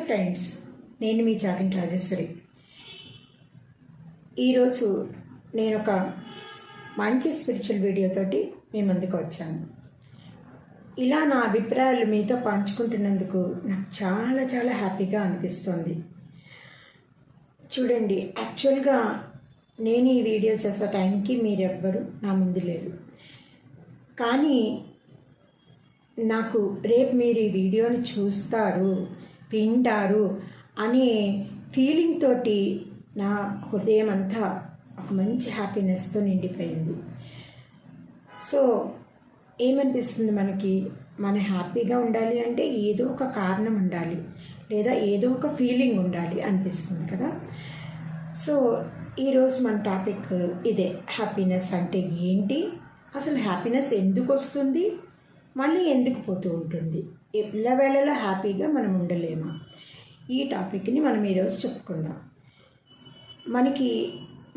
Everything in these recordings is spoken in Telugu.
ఫ్రెండ్స్, నేను మీ చాగంటి రాజేశ్వరి. ఈరోజు నేను ఒక మంచి స్పిరిచువల్ వీడియోతోటి మీ ముందుకు వచ్చాను. ఇలా నా అభిప్రాయాలు మీతో పంచుకుంటున్నందుకు నాకు చాలా చాలా హ్యాపీగా అనిపిస్తుంది. చూడండి, యాక్చువల్గా నేను ఈ వీడియో చేసే టైంకి మీరెవ్వరు నా ముందు లేరు, కానీ నాకు రేపు మీరు ఈ వీడియోని చూస్తారు, వింటారు అనే ఫీలింగ్ తోటి నా హృదయం అంతా ఒక మంచి హ్యాపీనెస్తో నిండిపోయింది. సో ఏమనిపిస్తుంది, మన హ్యాపీగా ఉండాలి అంటే ఏదో ఒక కారణం ఉండాలి, లేదా ఏదో ఒక ఫీలింగ్ ఉండాలి అనిపిస్తుంది కదా. సో ఈరోజు మన టాపిక్ ఇదే, హ్యాపీనెస్ అంటే ఏంటి, అసలు హ్యాపీనెస్ ఎందుకు వస్తుంది, మళ్ళీ ఎందుకు పోతూ ఉంటుంది, ఎల్లవేళలా హ్యాపీగా మనం ఉండలేమా, ఈ టాపిక్ని మనం ఈరోజు చెప్పుకుందాం.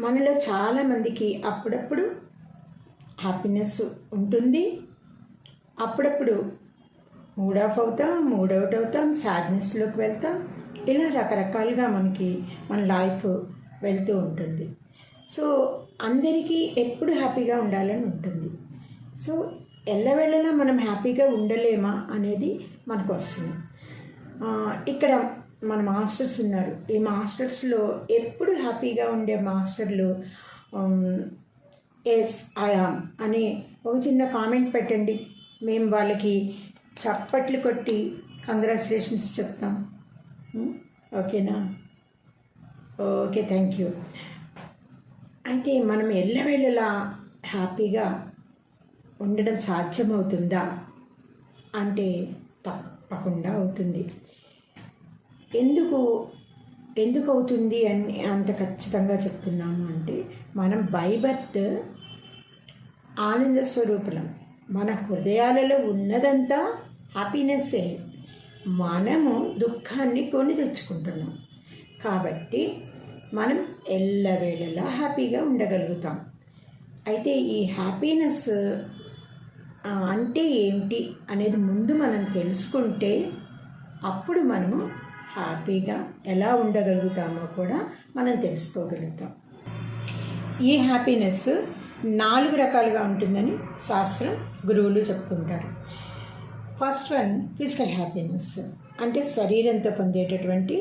మనలో చాలామందికి అప్పుడప్పుడు హ్యాపీనెస్ ఉంటుంది, అప్పుడప్పుడు మూడ్ ఆఫ్ అవుతాం, మూడ్ అవుట్ అవుతాం, సాడ్నెస్లోకి వెళ్తాం. ఇలా రకరకాలుగా మన లైఫ్ వెళ్తూ ఉంటుంది. సో అందరికీ ఎప్పుడు హ్యాపీగా ఉండాలని ఉంటుంది. సో ఎల్లవేళలా మనం హ్యాపీగా ఉండలేమా అనేది మనకు వస్తుంది. ఇక్కడ మన మాస్టర్స్ ఉన్నారు. ఈ మాస్టర్స్లో ఎప్పుడు హ్యాపీగా ఉండే మాస్టర్లు ఎస్ ఐ యామ్ అని ఒక చిన్న కామెంట్ పెట్టండి, మేము వాళ్ళకి చప్పట్లు కొట్టి కంగ్రాచులేషన్స్ చెప్తాం. ఓకేనా? Okay, thank you. అయితే మనం ఎల్లవేళలా హ్యాపీగా ఉండడం సాధ్యమవుతుందా అంటే తప్పకుండా అవుతుంది. ఎందుకు అవుతుంది అని అంత ఖచ్చితంగా చెప్తున్నాము అంటే, మనం బై బర్త్ ఆనంద స్వరూపులం. మన హృదయాలలో ఉన్నదంతా హ్యాపీనెస్సే. మనము దుఃఖాన్ని కొని తెచ్చుకుంటున్నాం కాబట్టి మనం ఎల్లవేళలా హ్యాపీగా ఉండగలుగుతాం. అయితే ఈ హ్యాపీనెస్ అంటే ఏమిటి అనేది ముందు మనం తెలుసుకుంటే అప్పుడు మనము హ్యాపీగా ఎలా ఉండగలుగుతామో కూడా మనం తెలుసుకోగలుగుతాం. ఈ హ్యాపీనెస్ 4 రకాలుగా ఉంటుందని శాస్త్రం, గురువులు చెప్తుంటారు. ఫస్ట్ వన్ ఫిజికల్ హ్యాపీనెస్, అంటే శరీరంతో పొందేటటువంటి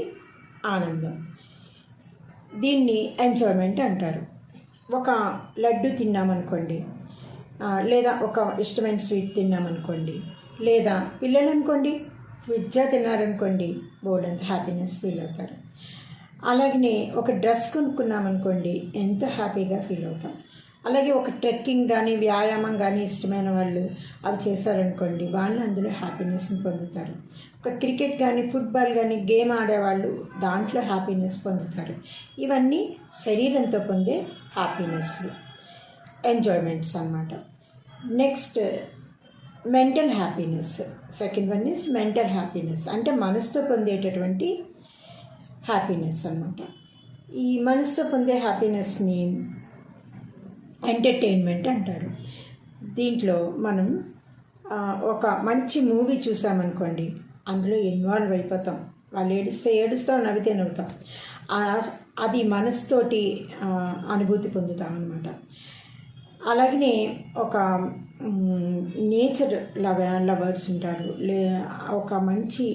ఆనందం. దీన్ని ఎంజాయ్మెంట్ అంటారు. ఒక లడ్డు తిన్నామనుకోండి, లేదా ఒక ఇష్టమైన స్వీట్ తిన్నామనుకోండి, లేదా పిల్లలు అనుకోండి పిజ్జా తిన్నారనుకోండి, బోల్డంత హ్యాపీనెస్ ఫీల్ అవుతారు. అలాగనే ఒక డ్రెస్ కొనుక్కున్నామనుకోండి, ఎంతో హ్యాపీగా ఫీల్ అవుతాం. అలాగే ఒక ట్రెక్కింగ్ కానీ వ్యాయామం కానీ ఇష్టమైన వాళ్ళు అవి చేశారనుకోండి, వాళ్ళు అందులో హ్యాపీనెస్ని పొందుతారు. ఒక క్రికెట్ కానీ ఫుట్బాల్ కానీ గేమ్ ఆడేవాళ్ళు దాంట్లో హ్యాపీనెస్ పొందుతారు. ఇవన్నీ శరీరంతో పొందే హ్యాపీనెస్లు, ఎంజాయ్మెంట్స్ అన్నమాట. Next mental happiness. Second one is mental happiness, అంటే మనసుతో పొందేటటువంటి హ్యాపీనెస్ అన్నమాట. ఈ మనసుతో పొందే హ్యాపీనెస్ని ఎంటర్టైన్మెంట్ అంటారు. దీంట్లో మనం ఒక మంచి మూవీ చూసామనుకోండి, అందులో ఇన్వాల్వ్ అయిపోతాం. వాళ్ళు ఏడుస్తాం, నవ్వితే నవ్వుతాం. అది మనసుతోటి అనుభూతి పొందుతాం అన్నమాట. అలాగనే ఒక నేచర్ లవర్స్ ఉంటారు. ఒక మంచి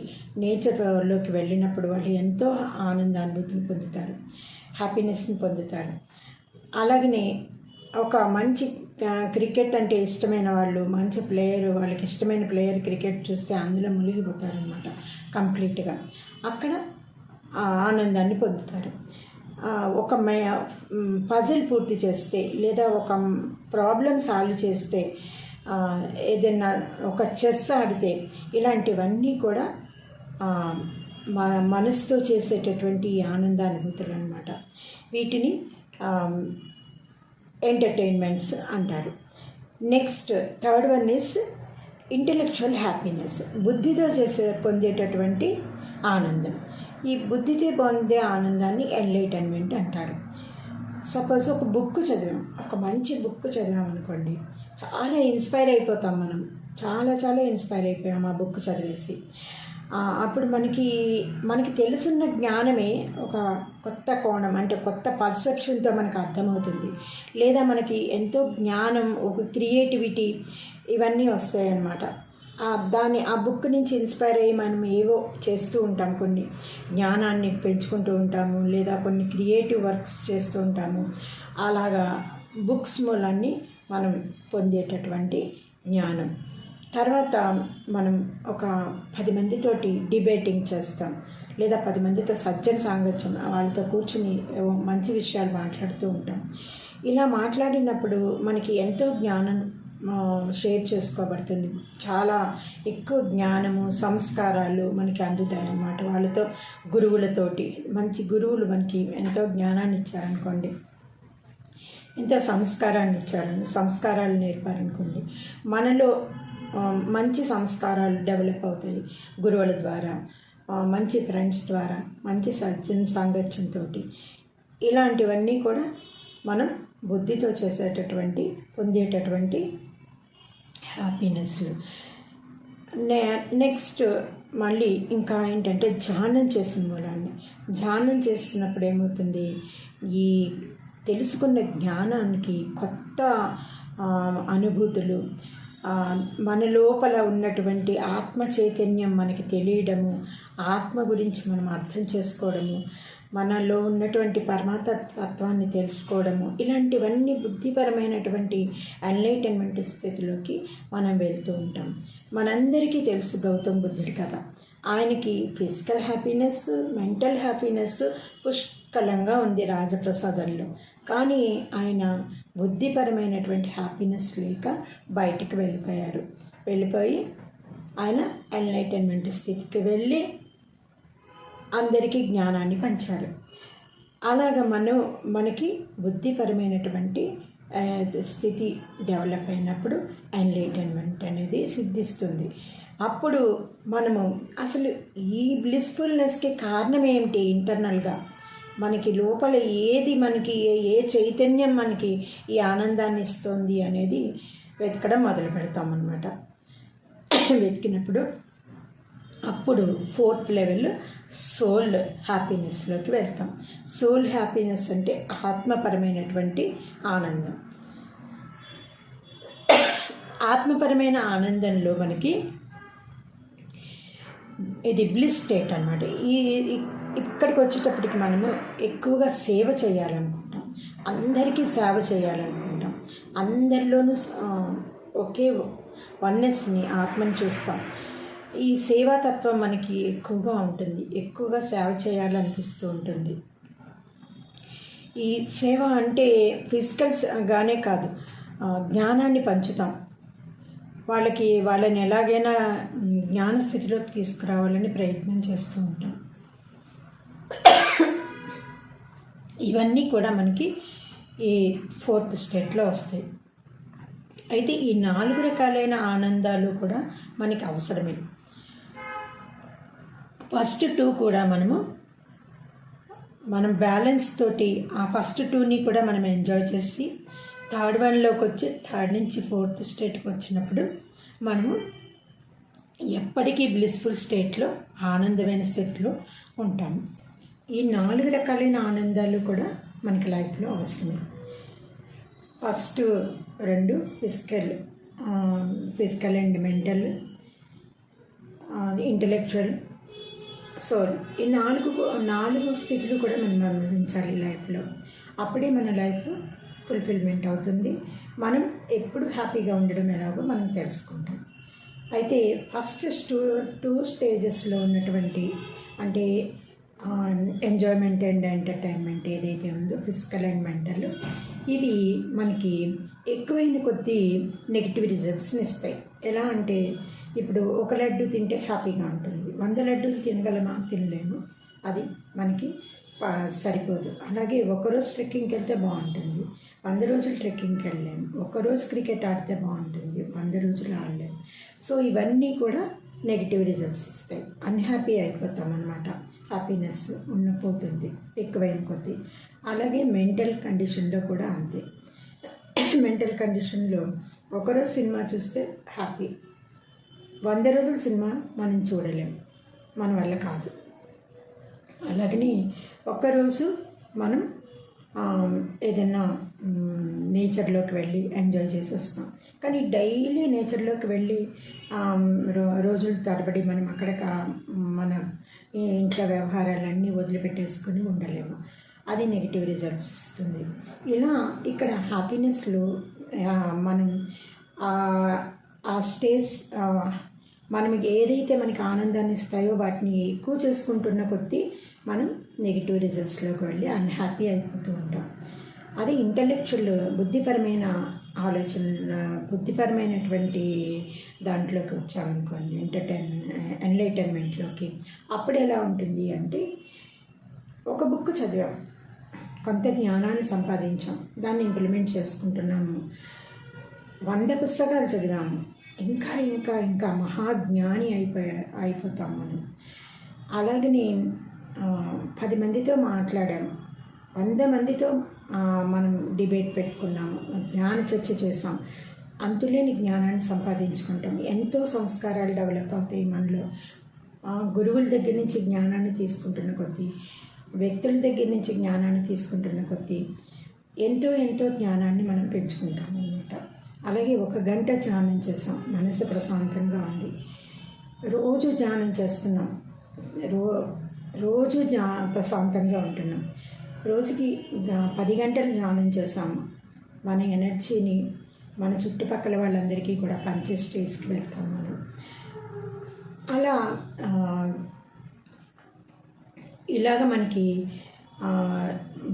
నేచర్లోకి వెళ్ళినప్పుడు వాళ్ళు ఎంతో ఆనందానుభూతిని పొందుతారు, హ్యాపీనెస్ని పొందుతారు. అలాగనే ఒక మంచి క్రికెట్ అంటే ఇష్టమైన వాళ్ళు, మంచి ప్లేయర్, వాళ్ళకి ఇష్టమైన ప్లేయర్ క్రికెట్ చూస్తే అందులో మునిగిపోతారనమాట కంప్లీట్గా. అక్కడ ఆనందాన్ని పొందుతారు. ఒక పజిల్ పూర్తి చేస్తే, లేదా ఒక ప్రాబ్లం సాల్వ్ చేస్తే, ఏదైనా ఒక చెస్ ఆడితే, ఇలాంటివన్నీ కూడా మన మనసుతో చేసేటటువంటి ఆనందానుభూతులు అన్నమాట. వీటిని ఎంటర్టైన్మెంట్స్ అంటారు. Next third one is intellectual happiness, బుద్ధితో పొందేటటువంటి ఆనందం. ఈ బుద్ధితో పొందే ఆనందాన్ని ఎన్లైటన్మెంట్ అంటారు. సపోజ్ ఒక బుక్ చదివాం, ఒక మంచి బుక్ చదివాం అనుకోండి, చాలా ఇన్స్పైర్ అయిపోతాం మనం. చాలా చాలా ఇన్స్పైర్ అయిపోయాం ఆ బుక్ చదివేసి. అప్పుడు మనకి తెలుసున్న జ్ఞానమే ఒక కొత్త కోణం, అంటే కొత్త పర్సెప్షన్తో మనకు అర్థమవుతుంది. లేదా మనకి ఎంతో జ్ఞానం, ఒక క్రియేటివిటీ ఇవన్నీ వస్తాయి అన్నమాట. ఆ బుక్ నుంచి ఇన్స్పైర్ అయ్యి మనం ఏవో చేస్తూ ఉంటాం, కొన్ని జ్ఞానాన్ని పెంచుకుంటూ ఉంటాము, లేదా కొన్ని క్రియేటివ్ వర్క్స్ చేస్తూ ఉంటాము. అలాగా బుక్స్ మూలాన్ని మనం పొందేటటువంటి జ్ఞానం. తర్వాత మనం ఒక 10 మందితోటి డిబేటింగ్ చేస్తాం, లేదా 10 మందితో సజ్జన సాంగత్యం, వాళ్ళతో కూర్చుని మంచి విషయాలు మాట్లాడుతూ ఉంటాం. ఇలా మాట్లాడినప్పుడు మనకి ఎంతో జ్ఞానం షేర్ చేసుకోబడుతుంది. చాలా ఎక్కువ జ్ఞానము, సంస్కారాలు మనకి అందుతాయి అన్నమాట. వాళ్ళతో గురువులతోటి, మంచి గురువులు మనకి ఎంతో జ్ఞానాన్ని ఇచ్చారనుకోండి, ఎంతో సంస్కారాలు నేర్పారనుకోండి, మనలో మంచి సంస్కారాలు డెవలప్ అవుతాయి గురువుల ద్వారా, మంచి ఫ్రెండ్స్ ద్వారా, మంచి సజ్జన సాంగత్యంతో. ఇలాంటివన్నీ కూడా మనం బుద్ధితో పొందేటటువంటి హ్యాపీనెస్. నెక్స్ట్ మళ్ళీ ఇంకా ఏంటంటే ధ్యానం చేస్తున్నప్పుడు ఏమవుతుంది, ఈ తెలుసుకున్న జ్ఞానానికి కొత్త అనుభూతులు, మన లోపల ఉన్నటువంటి ఆత్మ చైతన్యం మనకి తెలియడము, ఆత్మ గురించి మనం అర్థం చేసుకోవడము, మనలో ఉన్నటువంటి పరమాత్మతత్వాన్ని తెలుసుకోవడము, ఇలాంటివన్నీ బుద్ధిపరమైనటువంటి ఎన్లైటన్మెంట్ స్థితిలోకి మనం వెళ్తూ ఉంటాం. మనందరికీ తెలుసు గౌతమ్ బుద్ధుడి కథ. ఆయనకి ఫిజికల్ హ్యాపీనెస్, మెంటల్ హ్యాపీనెస్ పుష్కలంగా ఉంది రాజప్రసాదంలో. కానీ ఆయన బుద్ధిపరమైనటువంటి హ్యాపీనెస్ లేక బయటికి వెళ్ళిపోయి ఆయన ఎన్లైటన్మెంట్ స్థితికి వెళ్ళి అందరికీ జ్ఞానాన్ని పంచారు. అలాగ మనకి బుద్ధిపరమైనటువంటి స్థితి డెవలప్ అయినప్పుడు ఎన్లైటన్మెంట్ అనేది సిద్ధిస్తుంది. అప్పుడు మనము అసలు ఈ బ్లిస్ఫుల్నెస్కి కారణం ఏమిటి, ఇంటర్నల్గా మనకి లోపల మనకి ఏ చైతన్యం మనకి ఈ ఆనందాన్ని ఇస్తుంది అనేది వెతకడం మొదలు పెడతామన్నమాట. వెతికినప్పుడు అప్పుడు 4th లెవెల్ సోల్ హ్యాపీనెస్లోకి వెళ్తాం. సోల్ హ్యాపీనెస్ అంటే ఆత్మపరమైనటువంటి ఆనందం. ఆత్మపరమైన ఆనందంలో మనకి ఇది బ్లిస్ స్టేట్ అన్నమాట. ఇక్కడికి వచ్చేటప్పటికి మనము ఎక్కువగా సేవ చేయాలనుకుంటాం, అందరికీ సేవ చేయాలనుకుంటాం, అందరిలోనూ ఒకే వన్నెస్ని, ఆత్మని చూస్తాం. ఈ సేవాతత్వం మనకి ఎక్కువగా ఉంటుంది, ఎక్కువగా సేవ చేయాలనిపిస్తూ ఉంటుంది. ఈ సేవ అంటే ఫిజికల్గానే కాదు, జ్ఞానాన్ని పంచుతాం, వాళ్ళని ఎలాగైనా జ్ఞాన స్థితిలోకి తీసుకురావాలని ప్రయత్నం చేస్తూ ఉంటాం. ఇవన్నీ కూడా మనకి ఈ 4th స్టేట్లో వస్తాయి. అయితే ఈ 4 రకాలైన ఆనందాలు కూడా మనకి అవసరమే. ఫస్ట్ 2 కూడా మనం బ్యాలెన్స్ తోటి ఆ ఫస్ట్ 2ని కూడా మనం ఎంజాయ్ చేసి థర్డ్ వన్లోకి వచ్చి 3rd నుంచి 4th స్టేట్కి వచ్చినప్పుడు మనము ఎప్పటికీ బ్లిస్ఫుల్ స్టేట్లో, ఆనందమైన స్థితిలో ఉంటాము. ఈ 4 రకాలైన ఆనందాలు కూడా మనకి లైఫ్లో అవసరమే. First 2 physical and mental, intellectual, soul. ఈ 4 స్థితులు కూడా మనం అనుభవించాలి లైఫ్లో. అప్పుడే మన లైఫ్ ఫుల్ఫిల్మెంట్ అవుతుంది. మనం ఎప్పుడు హ్యాపీగా ఉండడం ఎలాగో మనం తెలుసుకుంటాం. అయితే ఫస్ట్ 2 స్టేజెస్లో ఉన్నటువంటి, అంటే ఎంజాయ్మెంట్ అండ్ ఎంటర్టైన్మెంట్ ఏదైతే ఉందో, ఫిజికల్ అండ్ మెంటల్, ఇవి మనకి ఎక్కువైన కొద్దీ నెగిటివ్ రిజల్ట్స్ని ఇస్తాయి. ఎలా అంటే ఇప్పుడు ఒక లడ్డు తింటే హ్యాపీగా ఉంటుంది, 100 లడ్డూలు తినగలమా? తినలేము, అది మనకి సరిపోదు. అలాగే ఒకరోజు ట్రెక్కింగ్కి వెళ్తే బాగుంటుంది, 100 రోజులు ట్రెక్కింగ్కి వెళ్ళలేము. ఒకరోజు క్రికెట్ ఆడితే బాగుంటుంది, 100 రోజులు ఆడలేము. సో ఇవన్నీ కూడా నెగిటివ్ రిజల్ట్స్ ఇస్తాయి. అన్హ్యాపీ అయిపోతాం అన్నమాట. హ్యాపీనెస్ పోతుంది ఎక్కువైన కొద్దీ. అలాగే మెంటల్ కండిషన్లో కూడా అంతే. మెంటల్ కండిషన్లో ఒకరోజు సినిమా చూస్తే హ్యాపీ, 100 రోజుల సినిమా మనం చూడలేము. మన వల్ల కాదు. అలాగని ఒక్కరోజు మనం ఏదైనా నేచర్లోకి వెళ్ళి ఎంజాయ్ చేసి వస్తాం. కానీ డైలీ నేచర్లోకి వెళ్ళి రోజుల తరబడి మనం అక్కడ మన ఇంట్లో వ్యవహారాలన్నీ వదిలిపెట్టేసుకొని ఉండలేము. అది నెగిటివ్ రిజల్ట్స్ ఇస్తుంది. ఇలా ఇక్కడ హ్యాపీనెస్లో మనం ఆ స్టేజ్ మనం ఏదైతే మనకి ఆనందాన్ని ఇస్తాయో వాటిని ఎక్కువ చేసుకుంటున్న కొద్దీ మనం నెగిటివ్ రిజల్ట్స్లోకి వెళ్ళి అన్హ్యాపీ అయిపోతూ ఉంటాం. అదే ఇంటలెక్చువల్ బుద్ధిపరమైన ఆలోచన, బుద్ధిపరమైనటువంటి దాంట్లోకి వచ్చామనుకోండి, ఎన్లైటన్మెంట్లోకి, అప్పుడు ఎలా ఉంటుంది అంటే ఒక బుక్ చదివాం, కొంత జ్ఞానాన్ని సంపాదించాం, దాన్ని ఇంప్లిమెంట్ చేసుకుంటున్నాము. 100 పుస్తకాలు చదివాము, ఇంకా ఇంకా ఇంకా మహాజ్ఞాని అయిపోతాం మనం. అలాగని 10 మందితో మాట్లాడాము, 100 మందితో మనం డిబేట్ పెట్టుకున్నాము, జ్ఞాన చర్చ చేసాం, అంతులేని జ్ఞానాన్ని సంపాదించుకుంటాం. ఎంతో సంస్కారాలు డెవలప్ అవుతాయి మనలో. గురువుల దగ్గర నుంచి జ్ఞానాన్ని తీసుకుంటున్న కొద్దీ, వ్యక్తుల దగ్గర నుంచి జ్ఞానాన్ని తీసుకుంటున్న కొద్దీ ఎంతో ఎంతో జ్ఞానాన్ని మనం పెంచుకుంటాం అన్నమాట. అలాగే 1 గంట ధ్యానం చేసాం, మనసు ప్రశాంతంగా ఉంది. రోజు ధ్యానం చేస్తున్నాం, రోజు ప్రశాంతంగా ఉంటున్నాం. రోజుకి 10 గంటలు ధ్యానం చేసాము. మన ఎనర్జీని మన చుట్టుపక్కల వాళ్ళందరికీ కూడా పంచే స్టేజ్కి వెళ్తాం మనం. అలా ఇలాగ మనకి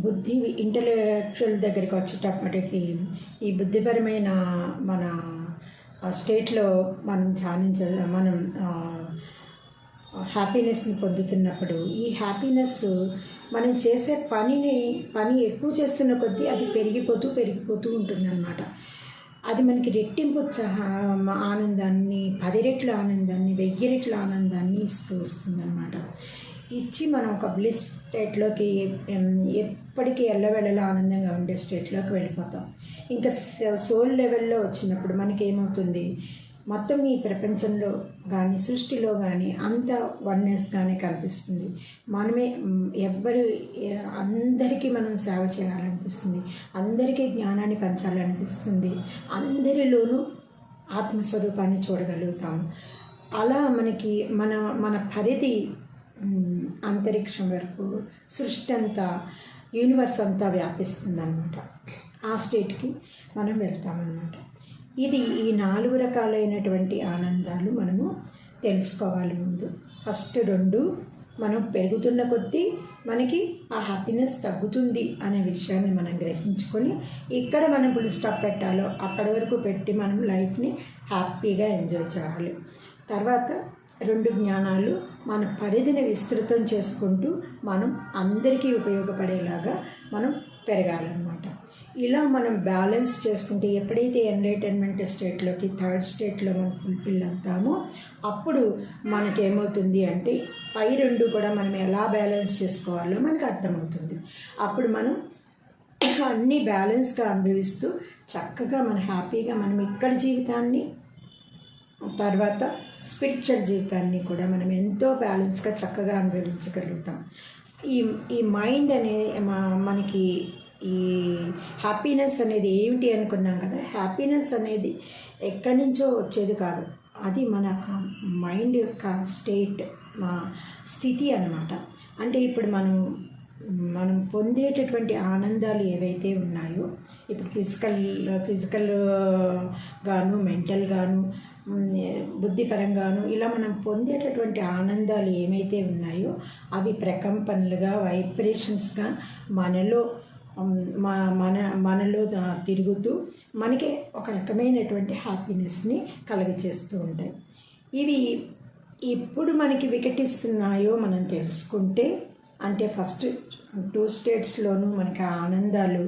బుద్ధి ఇంటలెక్చువల్ దగ్గరికి వచ్చేటప్పటికి ఈ బుద్ధిపరమైన మన స్టేట్లో మనం మనం హ్యాపీనెస్ని పొందుతున్నప్పుడు, ఈ హ్యాపీనెస్ మనం చేసే పని ఎక్కువ చేస్తున్న కొద్దీ అది పెరిగిపోతూ ఉంటుందన్నమాట. అది మనకి రెట్టింపు ఆనందాన్ని, 10 రెట్ల ఆనందాన్ని, 1000 రెట్ల ఆనందాన్ని ఇస్తూ వస్తుందన్నమాట. ఇచ్చి మనం ఒక బ్లిస్ స్టేట్లోకి, ఎప్పటికీ ఎల్లవెళ్ళలా ఆనందంగా ఉండే స్టేట్లోకి వెళ్ళిపోతాం. ఇంకా సోల్ లెవెల్లో వచ్చినప్పుడు మనకి ఏమవుతుంది, మొత్తం ఈ ప్రపంచంలో కానీ సృష్టిలో కానీ అంత వన్నెస్గానే కనిపిస్తుంది. మనమే అందరికీ మనం సేవ చేయాలనిపిస్తుంది, అందరికీ జ్ఞానాన్ని పంచాలనిపిస్తుంది, అందరిలోనూ ఆత్మస్వరూపాన్ని చూడగలుగుతాము. అలా మనకి మన పరిధి అంతరిక్షం వరకు, సృష్టి అంతా, యూనివర్స్ అంతా వ్యాపిస్తుంది అన్నమాట. ఆ స్టేట్కి మనం వెళ్తామన్నమాట. ఇది ఈ 4 రకాలైనటువంటి ఆనందాలు మనము తెలుసుకోవాలి ముందు. ఫస్ట్ 2 మనం పెరుగుతున్న కొద్దీ మనకి ఆ హ్యాపీనెస్ తగ్గుతుంది అనే విషయాన్ని మనం గ్రహించుకొని, ఇక్కడ మనం ఫుల్ స్టాప్ పెట్టాలో అక్కడ వరకు పెట్టి మనం లైఫ్ని హ్యాపీగా ఎంజాయ్ చేయాలి. తర్వాత 2 జ్ఞానాలు మన పరిధిని విస్తృతం చేసుకుంటూ మనం అందరికీ ఉపయోగపడేలాగా మనం పెరగాలన్నమాట. ఇలా మనం బ్యాలెన్స్ చేసుకుంటే, ఎప్పుడైతే ఎన్లైటన్మెంట్ స్టేట్లోకి, 3rd స్టేట్లో మనం ఫుల్ఫిల్ అవుతామో, అప్పుడు మనకేమవుతుంది అంటే పై 2 కూడా మనం ఎలా బ్యాలెన్స్ చేసుకోవాలో మనకు అర్థమవుతుంది. అప్పుడు మనం అన్నీ బ్యాలెన్స్గా అనుభవిస్తూ చక్కగా మన హ్యాపీగా మనం ఇక్కడ జీవితాన్ని, తర్వాత స్పిరిచువల్ జీవితాన్ని కూడా మనం ఎంతో బ్యాలెన్స్గా చక్కగా అనుభవించగలుగుతాం. ఈ మైండ్ మనకి ఈ హ్యాపీనెస్ అనేది ఏమిటి అనుకున్నాం కదా, హ్యాపీనెస్ అనేది ఎక్కడి నుంచో వచ్చేది కాదు, అది మన మైండ్ యొక్క స్థితి అన్నమాట. అంటే ఇప్పుడు మనం పొందేటటువంటి ఆనందాలు ఏవైతే ఉన్నాయో, ఇప్పుడు ఫిజికల్ గాను, మెంటల్ గాను, బుద్ధిపరంగాను, ఇలా మనం పొందేటటువంటి ఆనందాలు ఏమైతే ఉన్నాయో అవి ప్రకంపనలుగా, వైబ్రేషన్స్గా మనలో తిరుగుతూ మనకే ఒక రకమైనటువంటి హ్యాపీనెస్ని కలుగజేస్తూ ఉంటాయి. ఇవి ఎప్పుడు మనకి వికటిస్తున్నాయో మనం తెలుసుకుంటే, అంటే ఫస్ట్ 2 స్టేట్స్లోనూ మనకి ఆనందాలు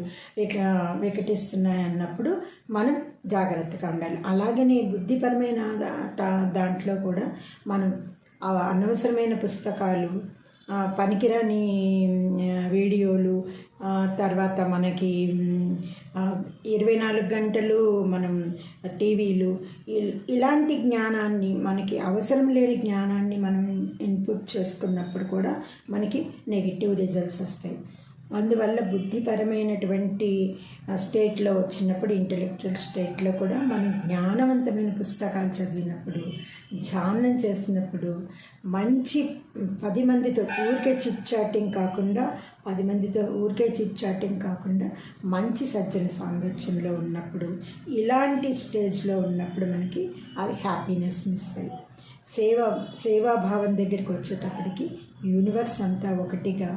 వికటిస్తున్నాయి అన్నప్పుడు మనం జాగ్రత్తగా ఉండాలి. అలాగనే బుద్ధిపరమైన దాంట్లో కూడా మనం అనవసరమైన పుస్తకాలు, పనికిరాని వీడియోలు, తర్వాత మనకి 24 గంటలు మనం టీవీలు, ఇలాంటి జ్ఞానాన్ని, మనకి అవసరం లేని జ్ఞానాన్ని మనం ఇన్పుట్ చేసుకున్నప్పుడు కూడా మనకి నెగిటివ్ రిజల్ట్స్ వస్తాయి. అందువల్ల బుద్ధిపరమైనటువంటి స్టేట్లో వచ్చినప్పుడు, ఇంటెలెక్చువల్ స్టేట్లో కూడా మనం జ్ఞానవంతమైన పుస్తకాలు చదివినప్పుడు, ధ్యానం చేసినప్పుడు, మంచి 10 మందితో ఊరికే చిట్ చాటింగ్ కాకుండా మంచి సజ్జన సాంగత్యంలో ఉన్నప్పుడు, ఇలాంటి స్టేజ్లో ఉన్నప్పుడు మనకి అవి హ్యాపీనెస్ని ఇస్తాయి. సేవాభావం దగ్గరికి వచ్చేటప్పటికి యూనివర్స్ అంతా ఒకటిగా,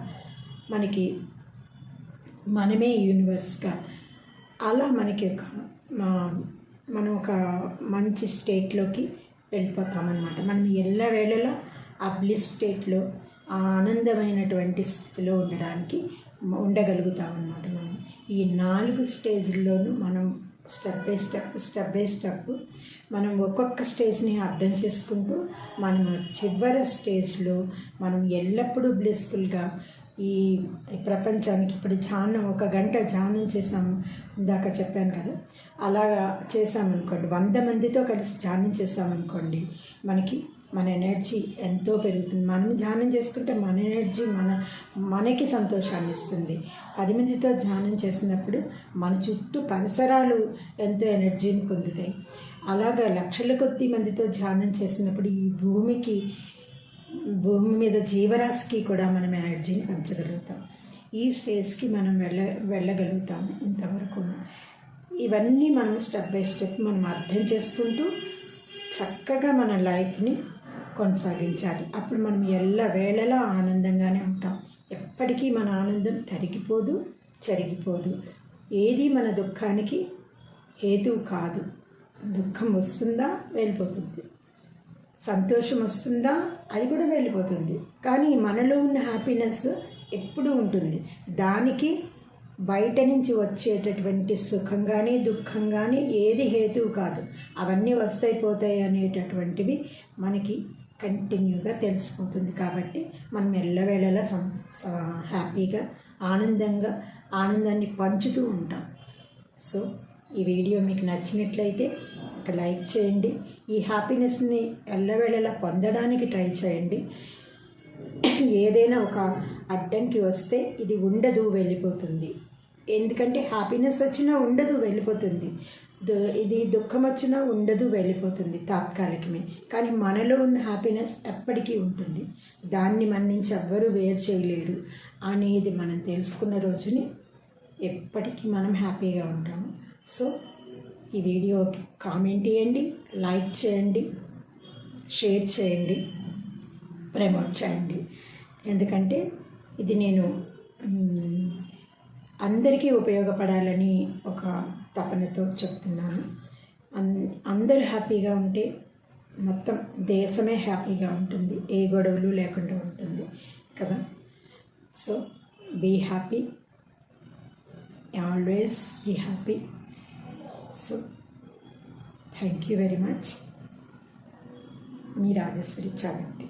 మనమే యూనివర్స్గా, అలా మనకి మనం ఒక మంచి స్టేట్లోకి వెళ్ళిపోతామన్నమాట. మనం ఎల్లవేళలా ఆ బ్లిస్ స్టేట్లో, ఆ ఆనందమైనటువంటి స్థితిలో ఉండగలుగుతామన్నమాట. మనం ఈ 4 స్టేజ్ల్లోనూ మనం స్టెప్ బై స్టెప్ మనం ఒక్కొక్క స్టేజ్ని అర్థం చేసుకుంటూ, మనం చివరి స్టేజ్లో మనం ఎల్లప్పుడూ బ్లిస్ఫుల్గా ఈ ప్రపంచానికి, ఇప్పుడు ధ్యానం 1 గంట ధ్యానం చేసాము, ఇందాక చెప్పాను కదా, అలాగా చేసామనుకోండి, 100 మందితో కలిసి ధ్యానం చేసామనుకోండి, మన ఎనర్జీ ఎంతో పెరుగుతుంది. మనం ధ్యానం చేసుకుంటే మన ఎనర్జీ మనకి సంతోషాన్ని ఇస్తుంది. 10 మందితో ధ్యానం చేసినప్పుడు మన చుట్టూ పరిసరాలు ఎంతో ఎనర్జీని పొందుతాయి. అలాగా లక్షల కొద్ది మందితో ధ్యానం చేసినప్పుడు ఈ భూమి మీద జీవరాశికి కూడా మనం ఎనర్జీని పంచగలుగుతాం. ఈ స్టేజ్కి మనం వెళ్ళగలుగుతాం. ఇంతవరకు ఇవన్నీ మనం స్టెప్ బై స్టెప్ మనం అర్థం చేసుకుంటూ చక్కగా మన లైఫ్ని కొనసాగించాలి. అప్పుడు మనం ఎల్లవేళలా ఆనందంగానే ఉంటాం. ఎప్పటికీ మన ఆనందం తరిగిపోదు, చెరిగిపోదు. ఏది మన దుఃఖానికి హేతువు కాదు. దుఃఖం వస్తుందా, వెళ్ళిపోతుంది. సంతోషం వస్తుందా, అది కూడా వెళ్ళిపోతుంది. కానీ మనలో ఉన్న హ్యాపీనెస్ ఎప్పుడూ ఉంటుంది. దానికి బయట నుంచి వచ్చేటటువంటి సుఖం కానీ దుఃఖం కానీ ఏది హేతువు కాదు. అవన్నీ వస్తాయి పోతాయి అనేటటువంటివి మనకి కంటిన్యూగా తెలిసిపోతుంది. కాబట్టి మనం ఎల్లవేళలా హ్యాపీగా, ఆనందాన్ని పంచుతూ ఉంటాం. సో ఈ వీడియో మీకు నచ్చినట్లయితే ఒక లైక్ చేయండి. ఈ హ్యాపీనెస్ని ఎల్లవేళలా పొందడానికి ట్రై చేయండి. ఏదైనా ఒక అడ్డంకి వస్తే ఇది ఉండదు, వెళ్ళిపోతుంది. ఎందుకంటే హ్యాపీనెస్ వచ్చినా ఉండదు, వెళ్ళిపోతుంది. ఇది దుఃఖం వచ్చినా ఉండదు, వెళ్ళిపోతుంది తాత్కాలికమే. కానీ మనలో ఉన్న హ్యాపీనెస్ ఎప్పటికీ ఉంటుంది. దాన్ని మన నుంచి ఎవ్వరూ వేరు చేయలేరు అనేది మనం తెలుసుకున్న రోజుని ఎప్పటికీ మనం హ్యాపీగా ఉంటాము. సో ఈ వీడియోకి కామెంట్ చేయండి, లైక్ చేయండి, షేర్ చేయండి, ప్రమోట్ చేయండి. ఎందుకంటే ఇది నేను అందరికీ ఉపయోగపడాలని ఒక తపనతో చెప్తున్నాను. అందరూ హ్యాపీగా ఉంటే మొత్తం దేశమే హ్యాపీగా ఉంటుంది, ఏ గొడవలు లేకుండా ఉంటుంది కదా. So be happy, always be happy. So thank you very much. మీ రాజేశ్వరి చాగంటి.